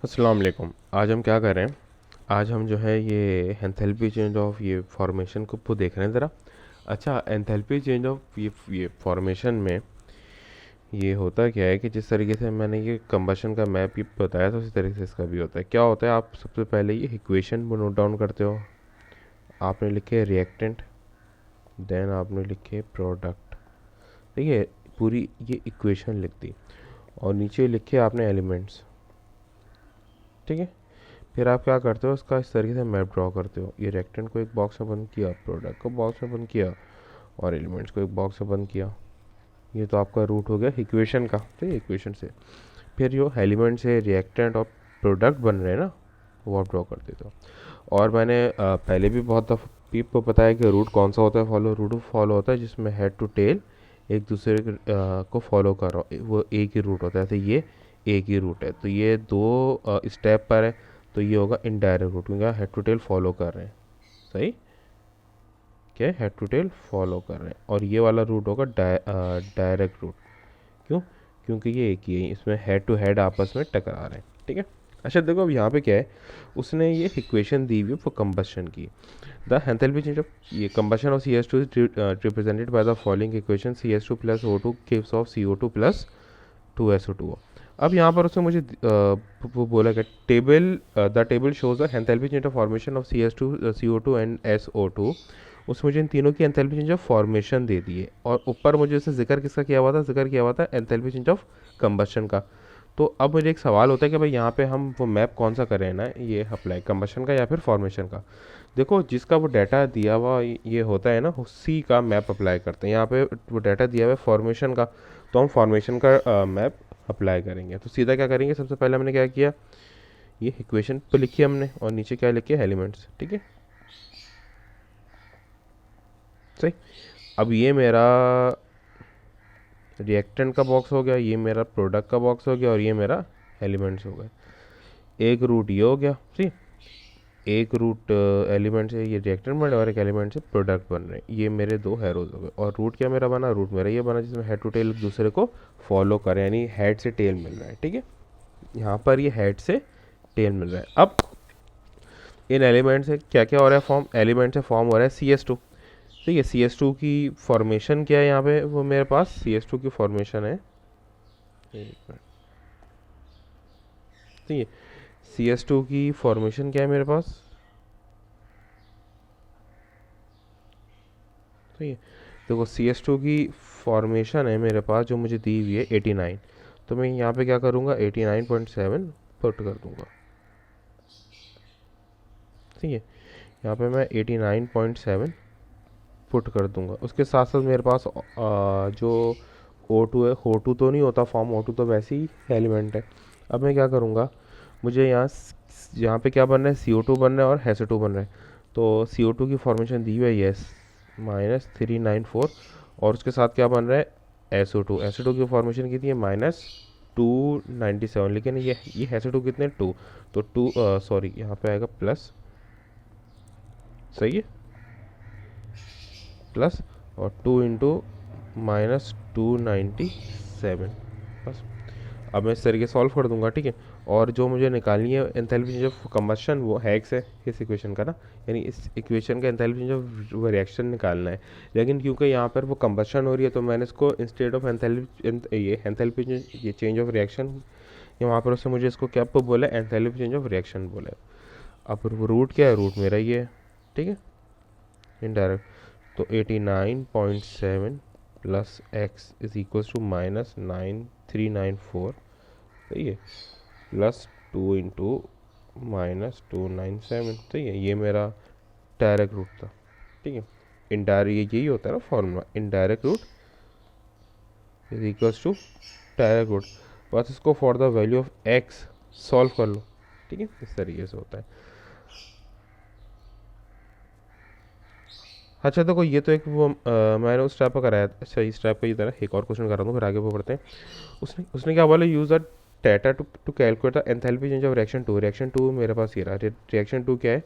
अस्सलाम वालेकुम। आज हम क्या कर रहे हैं? आज हम जो है ये एंथैल्पी चेंज ऑफ ये फॉर्मेशन को देख रहे हैं ज़रा। अच्छा, एंथैल्पी चेंज ऑफ ये फॉर्मेशन में ये होता क्या है कि जिस तरीके से मैंने ये कंबशन का मैप ये बताया था उसी तरीके से इसका भी होता है। क्या होता है, आप सबसे पहले ये इक्वेशन नोट डाउन करते हो। आपने लिखे रिएक्टेंट, देन आपने लिखे प्रोडक्ट। ठीक है, पूरी ये इक्वेशन लिख दी और नीचे लिखे आपने एलिमेंट्स। ठीक है, फिर आप क्या करते हो, उसका इस तरीके से मैप ड्रॉ करते हो। ये रेक्टेंट को एक बॉक्स में बंद किया, प्रोडक्ट को बॉक्स में बंद किया और एलिमेंट्स को एक बॉक्स में बंद किया। ये तो आपका रूट हो गया इक्वेशन का। ठीक है, इक्वेशन से फिर जो एलिमेंट से रिएक्टेंट और प्रोडक्ट बन रहे हैं ना, वो आप ड्रॉ कर देते हो। और मैंने पहले भी बहुत दफ़ा आपको बताया कि रूट कौन सा होता है, रूट फॉलो होता है जिसमें हेड टू टेल एक दूसरे को फॉलो कर रहा हो, वो एक ही रूट होता है। तो ये एक ही रूट है, तो ये दो स्टेप पर है, तो ये होगा इनडायरेक्ट रूट क्योंकि हेड टू टेल फॉलो कर रहे हैं। सही, क्या हेड टू टेल फॉलो कर रहे हैं। और ये वाला रूट होगा डायरेक्ट रूट। क्यों? क्योंकि ये एक ही है, इसमें हेड टू हेड आपस में टकरा रहे हैं। ठीक है। अच्छा देखो, अब यहाँ पे क्या है, उसने ये इक्वेशन दी हुई है फॉर कंबशन की। द एंथैल्पी चेंज ऑफ ये combustion of CS2 is represented by the following equation: CS2 plus O2 gives off CO2 plus 2SO2। अब यहाँ पर उसने मुझे वो बोला कि the table shows the enthalpy change of formation of CS2 CO2 and SO2। उसमें मुझे इन तीनों की एंथैल्पी चेंज ऑफ फॉर्मेशन दे दी है और ऊपर मुझे उससे जिक्र किसका किया हुआ था, जिक्र किया हुआ था एंथैल्पी चेंज ऑफ कंबशन का। तो अब मुझे एक सवाल होता है कि भाई यहाँ पे हम वो मैप कौन सा करें ना, ये अप्लाई कंबशन का या फिर फॉर्मेशन का। देखो, जिसका वो डाटा दिया हुआ ये होता है ना, उसी का मैप अप्लाई करते हैं। यहाँ पे वो डाटा दिया हुआ है फॉर्मेशन का, तो हम फॉर्मेशन का मैप अप्लाई करेंगे। तो सीधा क्या करेंगे, सबसे पहले हमने क्या किया, ये इक्वेशन पे लिखी हमने और नीचे क्या लिखे, एलिमेंट्स। ठीक है, सही। अब ये मेरा रिएक्टेंट का बॉक्स हो गया, ये मेरा प्रोडक्ट का बॉक्स हो गया और ये मेरा एलिमेंट्स हो गए। एक रूट ये हो गया। सी, एक रूट एलिमेंट से ये रिएक्टेंट बन रहे हैं और एक एलिमेंट से प्रोडक्ट बन रहे हैं। ये मेरे दो हैरोज हो गए। और रूट क्या मेरा बना, रूट मेरा ये बना जिसमें हेड टू टेल एक दूसरे को फॉलो करें, यानी हेड से टेल मिल रहा है। ठीक है, यहाँ पर ये हेड से टेल मिल रहा है। अब इन एलिमेंट से क्या क्या हो रहा है, फॉर्म एलिमेंट से फॉर्म हो रहा है CS2। ठीक है, CS2 की फॉर्मेशन क्या है यहाँ पे, वो मेरे पास CS2 की फॉर्मेशन है। एक मिनट। ठीक है, CS2 की फॉर्मेशन क्या है मेरे पास। ठीक है, देखो CS2 की फॉर्मेशन है मेरे पास जो मुझे दी हुई है 89। तो मैं यहाँ पे क्या करूँगा, 89.7 पुट कर दूँगा। ठीक है, यहाँ पे मैं 89.7 पुट कर दूँगा। उसके साथ साथ मेरे पास जो O2 है, O2 तो नहीं होता फॉर्म, O2 तो वैसे ही एलिमेंट है। अब मैं क्या करूँगा, मुझे यहाँ पे क्या बन रहा है, CO2 बन रहा है और SO2 बन रहा है। तो CO2 की फॉर्मेशन दी हुई है यस -394 और उसके साथ क्या बन रहा है, SO2 की फॉर्मेशन कितनी है, -297। लेकिन ये SO2 कितने, 2। तो 2 सॉरी, यहाँ पे आएगा प्लस। सही है, प्लस और 2 इंटू -297 बस। अब मैं इस तरीके सॉल्व कर दूंगा। ठीक है, और जो मुझे निकालनी है एंथैल्पी चेंज ऑफ कंबशन, वो हेक्स है इस इक्वेशन का ना, यानी इस इक्वेशन का एंथैल्पी चेंज ऑफ वो रिएक्शन निकालना है। लेकिन क्योंकि यहाँ पर वो कंबशन हो रही है, तो मैंने इसको इंस्टेड ऑफ एंथैल्पी ये चेंज ऑफ रिएक्शन, यहाँ पर उससे मुझे इसको क्या बोला है, एंथैल्पी चेंज ऑफ रिएक्शन बोला है। अब रूट क्या है, रूट मेरा ये है। ठीक है, इनडायरेक्ट। तो 89.7 plus x is equals to -9394। सही है, प्लस 2 इंटू -297। सही है, ये मेरा डायरेक्ट रूट था। ठीक है, इनडायरेक्ट यही होता है ना formula, indirect route is equals to direct route. बस इसको for the value of x solve कर लो। ठीक है, इस तरीके से होता है। अच्छा देखो, ये तो एक वो मैंने उस टाइप का कराया। अच्छा, इस टाइप का ये था, एक और क्वेश्चन करा दूँ फिर आगे वो पढ़ते हैं। उसने क्या बोला, use the data to calculate the enthalpy change of reaction 2। Reaction 2 मेरे पास ये रहा। रिएक्शन 2 क्या है,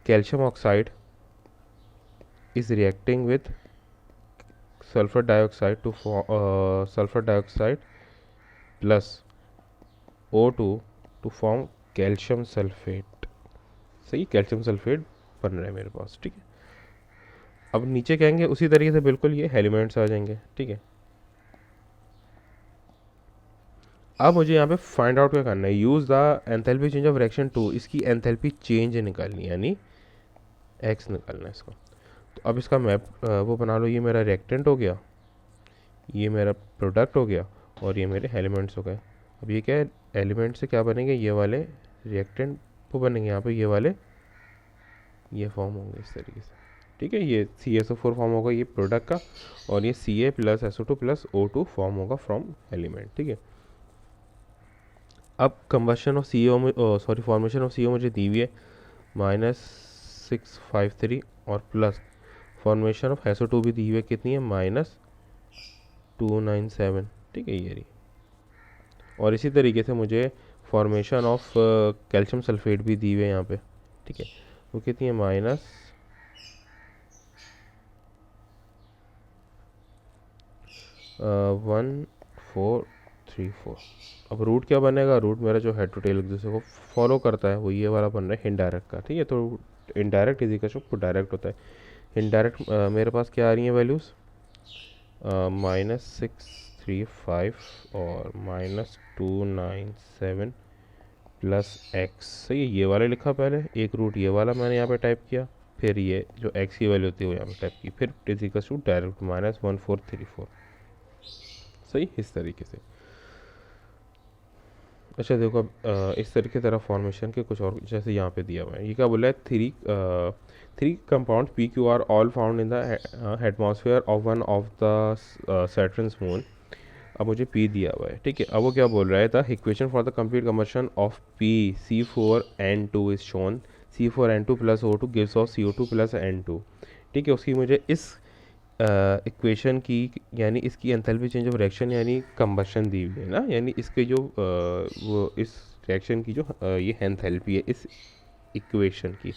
calcium oxide is reacting with sulphur dioxide to sulphur dioxide plus O2 to form calcium sulphate. सही, कैल्शियम सल्फेट बन रहा है मेरे पास। ठीक है, अब नीचे कहेंगे उसी तरीके से बिल्कुल ये एलिमेंट्स आ जाएंगे। ठीक है, अब मुझे यहाँ पे फाइंड आउट क्या करना है, use the enthalpy change of reaction 2, इसकी एंथैल्पी चेंज निकालनी है, यानी एक्स निकालना है इसका। तो अब इसका मैप वो बना लो, ये मेरा रिएक्टेंट हो गया, ये मेरा प्रोडक्ट हो गया, और ये मेरे एलिमेंट्स हो गए। अब ये क्या है, एलिमेंट से क्या बनेंगे, ये वाले रिएक्टेंट वो बनेंगे, यहाँ पे ये वाले ये फॉर्म होंगे इस तरीके से। ठीक है, ये CSO4 फॉर्म होगा ये प्रोडक्ट का, और ये Ca plus SO2 plus O2 form होगा फ्रॉम एलिमेंट। ठीक है, अब combustion of CO sorry formation of CO मुझे दी हुई है -653, और प्लस फॉर्मेशन ऑफ SO2 भी दी हुई है, कितनी है, -297। ठीक है, ये रही। और इसी तरीके से मुझे फॉर्मेशन ऑफ कैल्शियम सल्फेट भी दी हुई है यहाँ पे। ठीक है, वो कितनी है, -1434। अब रूट क्या बनेगा, रूट मेरा जो हेड टू टेल एक दूसरे को फॉलो करता है वो ये वाला बन रहा है इनडायरेक्ट का। ठीक है, तो indirect is equal to direct होता है। इनडायरेक्ट मेरे पास क्या आ रही है वैल्यूज़, -635 और -297 प्लस एक्स। सही है, ये वाला लिखा पहले, एक रूट ये वाला मैंने यहाँ पे टाइप किया, फिर ये जो एक्स की वैल्यू होती है वो यहाँ पे टाइप की, फिर इज इक्वल टू डायरेक्ट -1434। सही, इस तरीके से। अच्छा देखो, अब इस तरीके तरह फॉर्मेशन के कुछ और, जैसे यहाँ पे दिया हुआ है, ये क्या बोला है, three compound PQ are all found in the atmosphere of one of the Saturn's moon. अब मुझे P दिया हुआ है। ठीक है, अब वो क्या बोल रहा है, the equation for the complete combustion of C4N2 is shown, C4N2 plus O2 gives off CO2 plus N2। ठीक है, उसकी मुझे इस इक्वेशन की, यानी इसकी एंथैल्पी चेंज ऑफ रिएक्शन यानी कंबशन दी हुई है ना, यानी इसके जो वो इस रिएक्शन की जो ये एंथैल्पी है इस इक्वेशन की,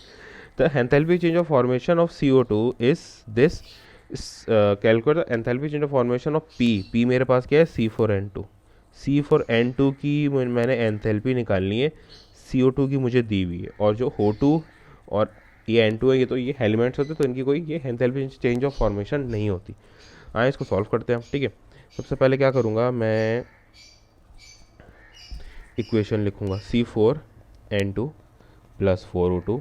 the enthalpy change of formation of CO2 is this. Calculate the enthalpy change of formation of P मेरे पास क्या है, C4N2 की मैंने एंथैल्पी निकालनी है, CO2 की मुझे दी हुई है, और जो O2 और ये N2 है, ये तो ये एलिमेंट्स होते हैं, तो इनकी कोई ये एंथैल्पी चेंज ऑफ फॉर्मेशन नहीं होती। आए इसको सॉल्व करते हैं हम। ठीक है, सबसे पहले क्या करूँगा, मैं इक्वेशन लिखूँगा C4N2 plus 4O2,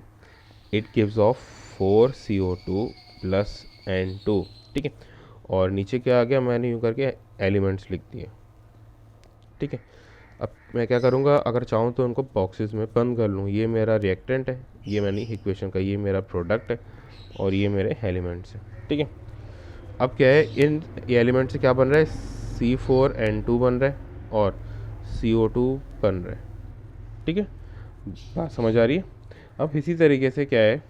it gives off 4CO2 plus N2। ठीक है, और नीचे क्या आ गया, मैंने यूँ करके एलिमेंट्स लिख दिए। ठीक है, अब मैं क्या करूँगा, अगर चाहूँ तो उनको बॉक्सेस में बंद कर लूँ। ये मेरा रिएक्टेंट है, ये मैंने इक्वेशन का, ये मेरा प्रोडक्ट है, और ये मेरे एलिमेंट्स हैं। ठीक है, अब क्या है, इन एलिमेंट से क्या बन रहा है, C4N2 बन रहा है और CO2 बन रहा है। ठीक है, बात समझ आ रही है। अब इसी तरीके से क्या है,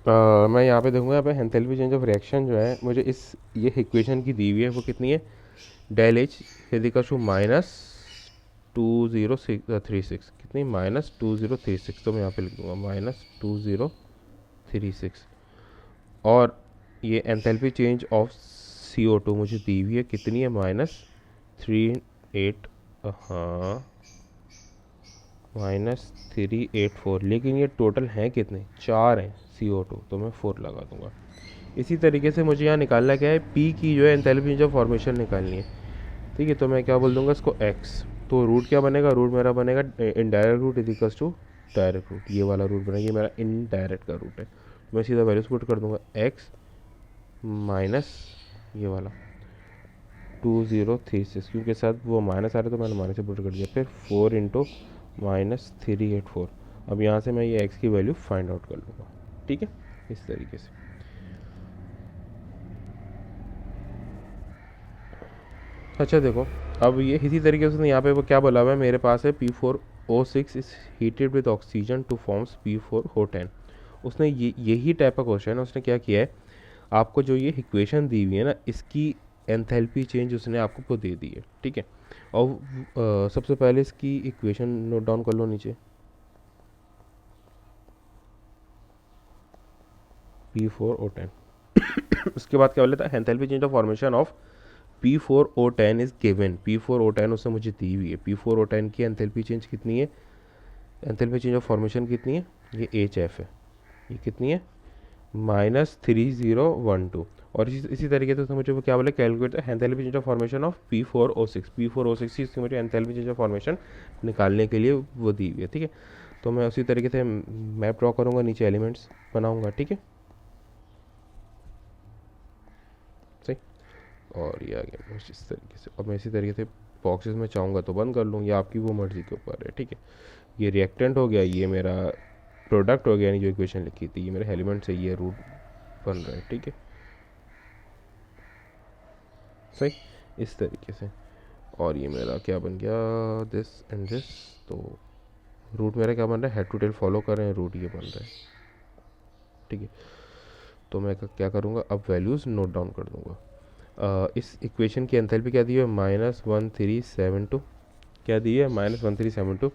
मैं यहाँ पे देखूँगा, यहाँ पे एंथैल्पी चेंज ऑफ रिएक्शन जो है मुझे इस ये इक्वेशन की दी हुई है, वो कितनी है, डेल एच इक्वल टू -2036, कितनी, -2036। तो मैं यहाँ पे लिख दूँगा -2036। और ये एंथैल्पी चेंज ऑफ CO2 मुझे दी हुई है, कितनी है, -38, हाँ -384। लेकिन ये टोटल हैं कितने, 4 हैं CO2, तो मैं 4 लगा दूंगा। इसी तरीके से मुझे यहाँ निकालना क्या है, P की जो है एंथैल्पी जो फॉर्मेशन निकालनी है। ठीक है, तो मैं क्या बोल दूंगा इसको, x। तो रूट क्या बनेगा, रूट मेरा बनेगा indirect route is equals to direct route, ये वाला रूट बनेगा, ये मेरा इनडायरेक्ट का रूट है। मैं सीधा वैल्यूज पुट कर दूंगा, x माइनस ये वाला 2036, क्योंकि साथ वो माइनस आ रहा है तो मैंने माइनस से पुट कर दिया, फिर 4 इंटू -384। अब यहाँ से मैं ये x की वैल्यू फाइंड आउट कर लूँगा। ठीक है, इस तरीके से। अच्छा देखो, अब ये इसी तरीके से यहाँ पे वो क्या बोला हुआ है, मेरे पास है P4O6 is heated with oxygen two forms P4O10। उसने यही टाइप का क्वेश्चन है, उसने क्या किया है, आपको जो ये इक्वेशन दी हुई है ना, इसकी एंथैल्पी चेंज उसने आपको वो दे दी है। ठीक है, और सबसे पहले इसकी इक्वेशन नोट डाउन कर लो नीचे, P4O10। उसके बाद क्या बोला था, enthalpy change of formation of P4O10 is given, P4O10 उसने मुझे दी हुई है। P4O10 की एंथैल्पी चेंज कितनी है, एंथैल्पी चेंज ऑफ फॉर्मेशन कितनी है, ये HF है, ये कितनी है -3012। और इसी तरीके से उसने मुझे वो क्या बोला, calculate the enthalpy change of formation of P4O6 की उसकी मुझे एंथैल्पी चेंज ऑफ फॉर्मेशन निकालने के लिए वो दी हुई है। ठीक है, तो मैं उसी तरीके से मैप ड्रॉ करूँगा, नीचे एलिमेंट्स बनाऊँगा। ठीक है, सही। और ये आ गया बस इस तरीके से। और मैं इसी तरीके से बॉक्सेस में चाहूँगा तो बंद कर लूँ, या आपकी वो मर्ज़ी के ऊपर है। ठीक है, ये रिएक्टेंट हो गया, ये मेरा प्रोडक्ट हो गया, यानी जो इक्वेशन लिखी थी, ये मेरे एलिमेंट से ये रूट बन रहा है। ठीक है, सही, इस तरीके से। और ये मेरा क्या बन गया, दिस एंड दिस। तो रूट मेरा क्या बन रहा है, हेड टू टेल फॉलो कर रहे हैं, रूट ये बन रहा है। ठीक है, तो मैं क्या करूँगा, अब वैल्यूज़ नोट डाउन कर दूँगा। इस इक्वेशन की एंथैल्पी क्या दी है, -1372, क्या दी है, -1372।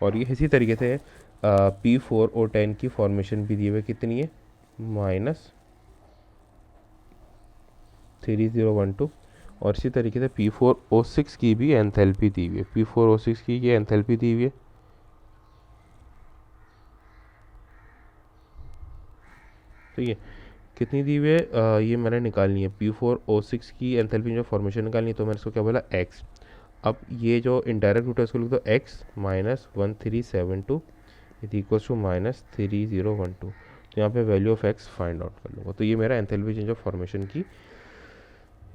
और ये इसी तरीके से P4O10 की फॉर्मेशन भी दी हुई, कितनी है, -3012। और इसी तरीके से P4O6 की भी एंथैल्पी दी हुई है, P4O6 की ये एंथैल्पी दी हुई है, तो ये कितनी दी हुई है, ये मैंने निकालनी है। P4O6 की एंथैल्पी जो फॉर्मेशन निकालनी है, तो मैंने इसको क्या बोला, x। अब ये जो इनडायरेक्ट रूट है उसको लिख दो x -1372 इज इक्वल्स टू -3012। तो यहाँ पे value of x find out कर लूँगा, तो ये मेरा एंथैल्पी चेंज ऑफ फॉर्मेशन की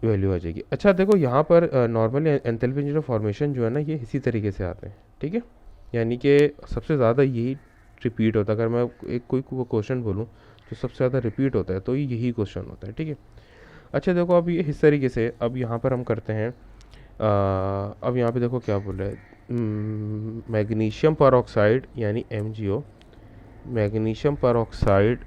वैल्यू आ जाएगी। अच्छा देखो, यहाँ पर normally enthalpy change of formation जो है ना, ये इसी तरीके से आते हैं। ठीक है, यानी कि सबसे ज़्यादा यही रिपीट होता है। अगर मैं एक कोई क्वेश्चन बोलूँ जो सबसे ज़्यादा रिपीट होता है, तो यही क्वेश्चन होता है। ठीक है, अच्छा देखो, अब ये इस तरीके से अब यहाँ पर हम करते हैं। अब यहाँ पे देखो क्या बोल रहा है, मैग्नीशियम पर ऑक्साइड यानी MgO, मैग्नीशियम पर oxide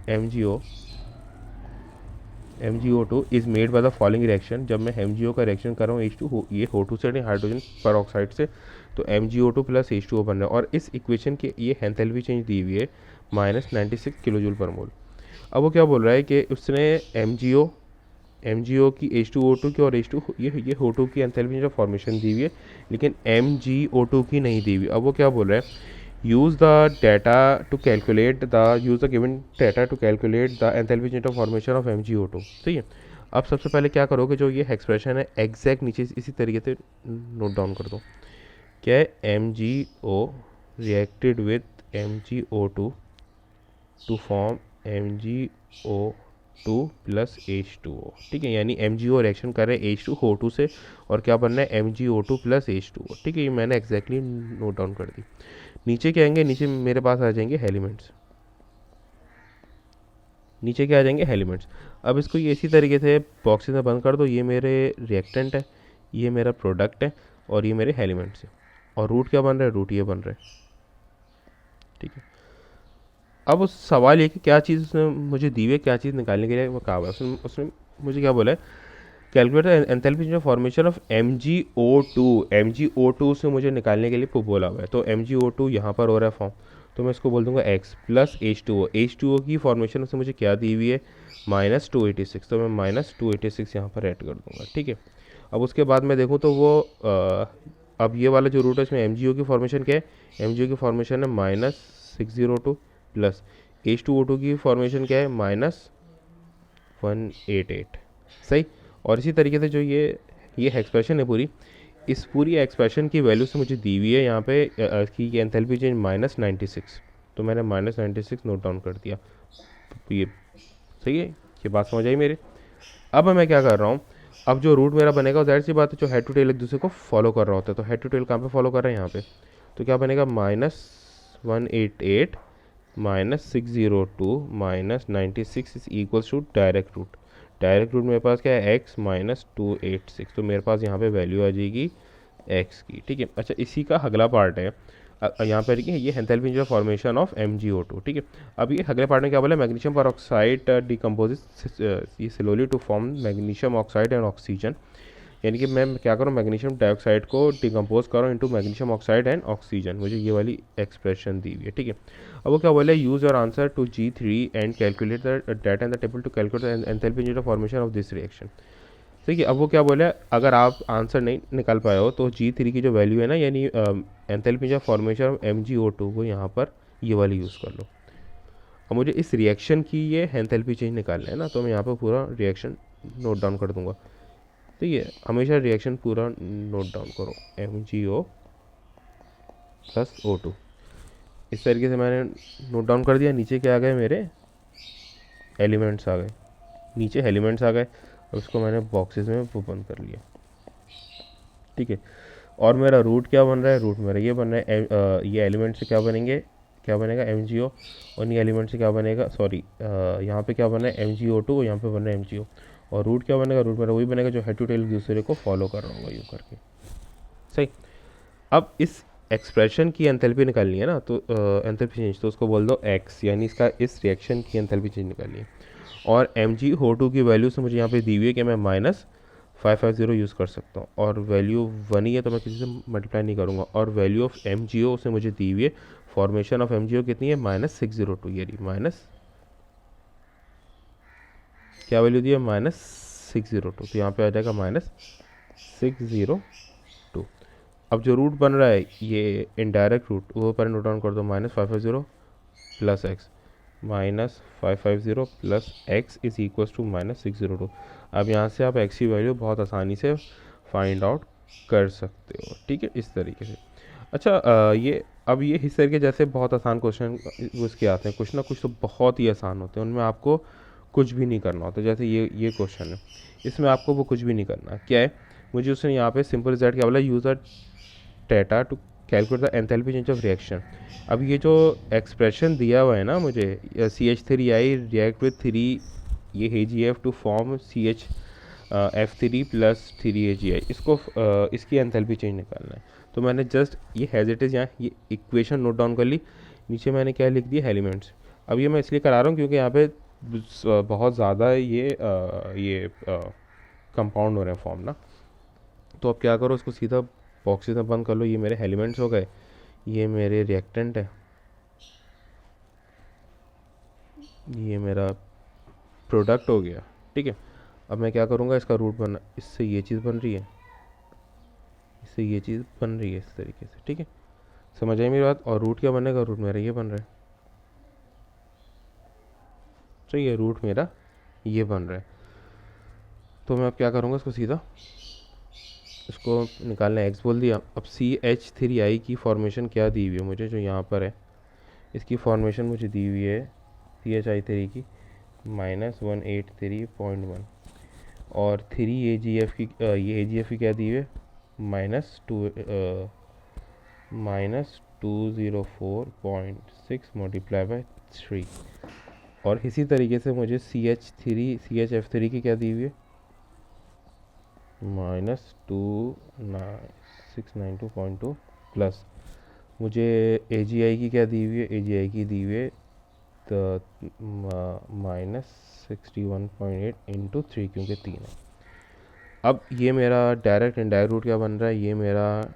MgO2 is made by the following reaction. जब मैं MgO का रिएक्शन कर रहा हूँ H2, ये O2 से नहीं, हाइड्रोजन पर ऑक्साइड से, तो MgO2 प्लस H2O बन रहा है। और इस इक्वेशन की ये एंथैल्पी चेंज दी हुई है -96 किलोजूल पर मोल। अब वो क्या बोल रहा है कि उसने MgO की H2O2 की और H2 ये O2 की एंथैल्पी जो फॉर्मेशन दी हुई है, लेकिन MgO2 की नहीं दी हुई। अब वो क्या बोल रहा है, use the data to calculate the use the given data to calculate the enthalpy change of formation of MgO2। सही है, अब सबसे पहले क्या करोगे, जो ये एक्सप्रेशन है एग्जैक्ट नीचे इसी तरीके से नोट डाउन कर दो। क्या है, MgO reacted with MgO2 to form MgO2 plus H2O। ठीक है, यानी MgO रिएक्शन कर रहे हैं H2O2 से, और क्या बनना है, MgO2 प्लस H2O। ठीक है, ये मैंने एग्जैक्टली नोट डाउन कर दी। नीचे क्या आएंगे, नीचे मेरे पास आ जाएंगे एलिमेंट्स, नीचे क्या आ जाएंगे, एलिमेंट्स। अब इसको ये इसी तरीके से बॉक्सेस में बंद कर दो। ये मेरे रिएक्टेंट है, ये मेरा प्रोडक्ट है, और ये मेरे एलिमेंट्स है। और रूट क्या बन रहा है, रूट ये बन रहा है। ठीक है, अब उस सवाल ये कि क्या चीज़ उसने मुझे दी है, क्या चीज़ निकालने के लिए वो कहा हुआ है। उसने मुझे क्या बोला है, calculate the enthalpy change of formation of MgO2। MgO2 से मुझे निकालने के लिए बोला हुआ है, तो MgO2 यहाँ पर हो रहा है फॉर्म, तो मैं इसको बोल दूंगा x प्लस H2O की फॉर्मेशन से मुझे क्या दी हुई है, -286, तो मैं -286 यहाँ पर ऐड कर दूंगा। ठीक है, अब उसके बाद मैं देखूँ तो वो अब ये वाला जो रूट है इसमें MgO की फॉर्मेशन क्या है, MgO की फॉर्मेशन है -602 प्लस H2O2 की फॉर्मेशन क्या है, -188। सही, और इसी तरीके से जो ये एक्सप्रेशन है पूरी, इस पूरी एक्सप्रेशन की वैल्यू से मुझे दी हुई है यहाँ पे की एंथैल्पी चेंज -96, तो मैंने -96 नोट डाउन कर दिया। ये सही है, ये बात समझ आई मेरे। अब मैं क्या कर रहा हूँ, अब जो रूट मेरा बनेगा जाहिर सी बात है, जो हेड टू टेल एक दूसरे को फॉलो कर रहा होता है, तो हेड टू टेल कहाँ पे फॉलो कर रहे हैं, यहाँ पे। तो क्या बनेगा, -188 -602 -96 is equals to direct route. Direct route मेरे पास क्या है, x -286, तो मेरे पास यहाँ पे वैल्यू आ जाएगी x की। ठीक है, अच्छा इसी का अगला पार्ट है यहाँ पर कि ये एंथैल्पी जो फॉर्मेशन ऑफ MgO2। ठीक है, अब ये अगले पार्ट में क्या बोला, मैग्नीशियम पर ऑक्साइड डिकम्पोजिस ये slowly to form magnesium oxide and oxygen. यानी कि मैं क्या करूँ, मैग्नीशियम डाइऑक्साइड को डिकम्पोज करूँ into magnesium oxide and oxygen. मुझे ये वाली एक्सप्रेशन दी हुई है। ठीक है, अब वो क्या बोला, use your answer to G3 and calculate the data in the table to calculate the enthalpy formation of this reaction. ठीक है। अब वो क्या बोला, अगर आप आंसर नहीं निकाल पाए हो तो G3 की जो वैल्यू है ना, यानी एंथैल्पी जो फॉर्मेशन ऑफ MgO2 को यहाँ पर ये वाली यूज़ कर लो। अब मुझे इस रिएक्शन की ये एंथैल्पी चेंज निकालना है ना, तो मैं यहाँ पर पूरा रिएक्शन नोट डाउन कर दूंगा। ठीक है, हमेशा रिएक्शन पूरा नोट डाउन करो, MgO प्लस O2। इस तरीके से मैंने नोट डाउन कर दिया। नीचे क्या आ गए, मेरे एलिमेंट्स आ गए, नीचे एलिमेंट्स आ गए। अब इसको मैंने बॉक्सेस में वो बंद कर लिया। ठीक है, और मेरा रूट क्या बन रहा है, रूट मेरा ये बन रहा है ये एलिमेंट से क्या बनेंगे, क्या बनेगा MgO, और ये एलिमेंट से क्या बनेगा, सॉरी यहाँ पे क्या बना है MgO2 और यहाँ पे बन रहा है MgO। और रूट क्या बनेगा, रूट मेरा वही बनेगा जो हेड टू टेल दूसरे को फॉलो कर रहा होगा यूँ करके। सही। अब इस एक्सप्रेशन की एंथैल्पी निकालनी है ना, तो एंथैल्पी चेंज, तो उसको बोल दो x, यानी इसका इस रिएक्शन की एंथैल्पी चेंज निकालनी है। और MgO2 की वैल्यू से मुझे यहाँ पे दी हुई है कि मैं -550 यूज़ कर सकता हूँ, और वैल्यू 1 ही है तो मैं किसी से मल्टीप्लाई नहीं करूँगा। और वैल्यू ऑफ MgO से मुझे दी हुई है, फॉर्मेशन ऑफ MgO कितनी है, -602। ये रही माइनस, क्या वैल्यू दी है, -602, तो यहाँ पे आ जाएगा -602। अब जो रूट बन रहा है ये इनडायरेक्ट रूट, वो पर नोट डाउन कर दो, -550 plus x, -550 plus x is equal to -602। अब यहाँ से आप एक्स की वैल्यू बहुत आसानी से फाइंड आउट कर सकते हो। ठीक है, इस तरीके से। अच्छा ये अब ये इस तरीके जैसे बहुत आसान क्वेश्चन उसके आते हैं, कुछ ना कुछ तो बहुत ही आसान होते हैं, उनमें आपको कुछ भी नहीं करना होता। जैसे ये क्वेश्चन है, इसमें आपको वो कुछ भी नहीं करना। क्या है, मुझे उसने यहाँ पे सिंपल जेड क्या बोला, use a data to calculate the enthalpy change of reaction. अब ये जो एक्सप्रेशन दिया हुआ है ना मुझे, CH3I रिएक्ट विथ 3 ये AgF to form CH F3 plus 3 AgI, इसको इसकी एंथैल्पी चेंज निकालना है। तो मैंने जस्ट ये हैज़ इट इज़ यहाँ ये इक्वेशन नोट डाउन कर ली। नीचे मैंने क्या लिख दिया, एलिमेंट्स। अब ये मैं इसलिए करा रहा हूँ क्योंकि यहाँ पे बहुत ज़्यादा ये कंपाउंड हो रहे हैं फॉर्म ना। तो अब क्या करो, उसको सीधा बॉक्सेस में बंद कर लो। ये मेरे एलिमेंट्स हो गए, ये मेरे रिएक्टेंट है, ये मेरा प्रोडक्ट हो गया। ठीक है, अब मैं क्या करूँगा, इसका रूट बना, इससे ये चीज़ बन रही है, इससे ये चीज़ बन रही है इस तरीके से। ठीक है, समझ आई मेरी बात। और रूट क्या बनेगा, रूट मेरा ये बन रहा है। तो ये रूट मेरा ये बन रहा है। तो मैं अब क्या करूँगा, इसको सीधा इसको निकालना है, एक्स बोल दिया। अब CH3I की फॉर्मेशन क्या दी हुई है मुझे, जो यहाँ पर है इसकी फॉर्मेशन मुझे दी हुई है CHI3 की -183.1, और 3 AgF की ये AgF की क्या दी हुई है, -204.6 मल्टीप्लाई बाय 3। और इसी तरीके से मुझे CHF3 की क्या दी हुई है, -692.2 प्लस मुझे AgI की क्या दी हुई है, AgI की दी हुई है तो -61.8 इंटू 3, क्योंकि 3 है। अब ये मेरा डायरेक्ट इनडायरेक्ट रूट क्या बन रहा है, ये मेरा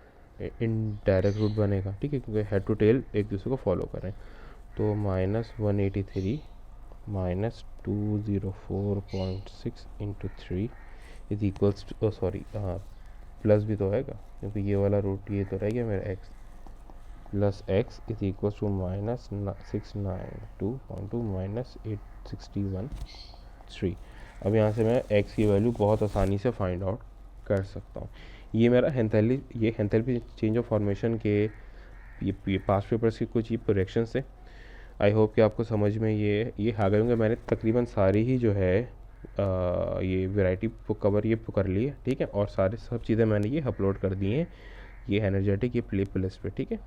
इनडायरेक्ट रूट बनेगा। ठीक है, क्योंकि हेड टू टेल एक दूसरे को फॉलो कर रहे हैं। तो -183 -204.6 into 3 is equals to, sorry plus भी तो आएगा क्योंकि ये वाला रूट ये तो रह गया मेरा x, plus x is equal to -692.2 -861.3। अब यहाँ से मैं एक्स की वैल्यू बहुत आसानी से फाइंड आउट कर सकता हूँ। ये मेरा एंथैल्पी चेंज ऑफ फॉर्मेशन के ये पास्ट पेपर्स के कुछ ये प्रोजेक्शंस थे। आई होप कि आपको समझ में ये आ गए होंगे। मैंने तकरीबन सारी ही जो है ये वैरायटी कवर ये कर ली है। ठीक है, और सारे सब चीज़ें मैंने ये अपलोड कर दी हैं ये एनर्जेटिक ये प्ले लिस्ट पे। ठीक है।